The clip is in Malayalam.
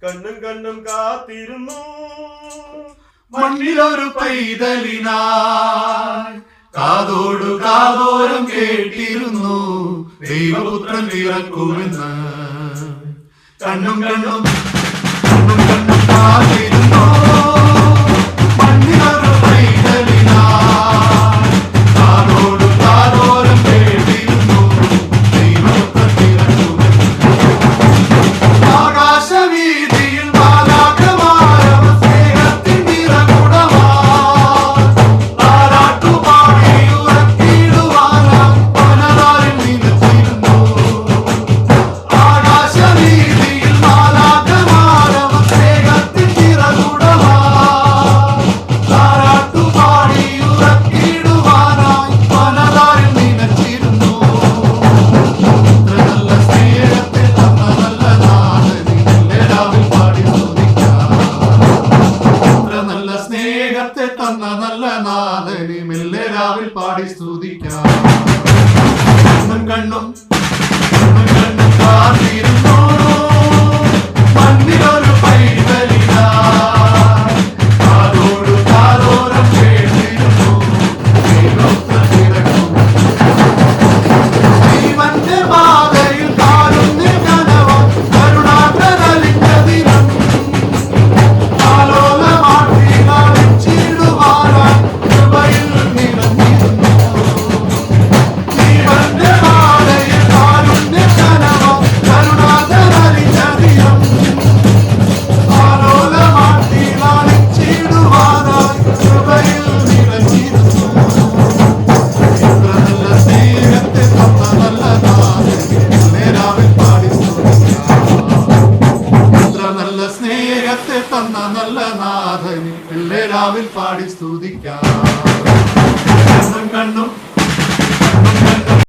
കണ്ണും കണ്ണും കാത്തിരുന്നു മണ്ണിലൊരു പൈതലിനായി കാതോടു കാതോരം കേട്ടിരുന്നു ദൈവപുത്രൻ പിറക്കുമെന്ന് കണ്ണും കണ്ണും കണ്ണും കണ്ണും കാത്തിരുന്നു മണ്ണിലൊരു പൈതലിനായി കാതോടു കാതോരം കേട്ടിരുന്നു ദൈവപുത്രൻ പിറക്കുമെന്ന് ആകാശവീതിയിൽ ബാലാകമാരവ സ്നേഹത്തിൻ നിറകുടമായി താരാട്ടുപാടി ഉറക്കിടുവാനായി പനതാരിൽ നിലച്ചിരുന്നു ആകാശവീതിയിൽ ബാലാകമാരവ സ്നേഹത്തിൻ നിറകുടമായി താരാട്ടുപാടി ഉറക്കിടുവാനായി പനതാരിൽ നിലച്ചിരുന്നു നല്ല സ്നേഹത്തെ തന്ന നല്ല നാഥനെ മെല്ലെ രാവിൽ പാടി സ്തുതിക്കാം കണ്ണും കണ്ണും കണ്ണും കാത്തിരുന്നു മണ്ണിലൊരു പൈതലിനായി കാതോടു കാതോരം കേട്ടിരുന്നു ദൈവപുത്രൻ പിറക്കുമെന്ന് ജീവന്റെ പാതയിൽ കാരുണ്യ കനവം കരുണാകരലിന്റെ ദിനം ആലോലമാട്ടി കളിച്ചിടുവാനായി കൃപയിൽ നിറഞ്ഞിരുന്നു ജീവന്റെ പാതയിൽ കാരുണ്യ കനവം കരുണാകരലിന്റെ ദിനം ആലോലമാട്ടി കളിച്ചിടുവാനായി കൃപയിൽ നിറഞ്ഞിരുന്നു നല്ല സ്നേഹത്തെ തന്ന നല്ല നാഥനെ രാവിൽ പാടി സ്തുതിക്കാം നല്ല സ്നേഹത്തെ തന്ന നല്ല നാഥനെ രാവിൽ പാടി സ്തുതിക്കാം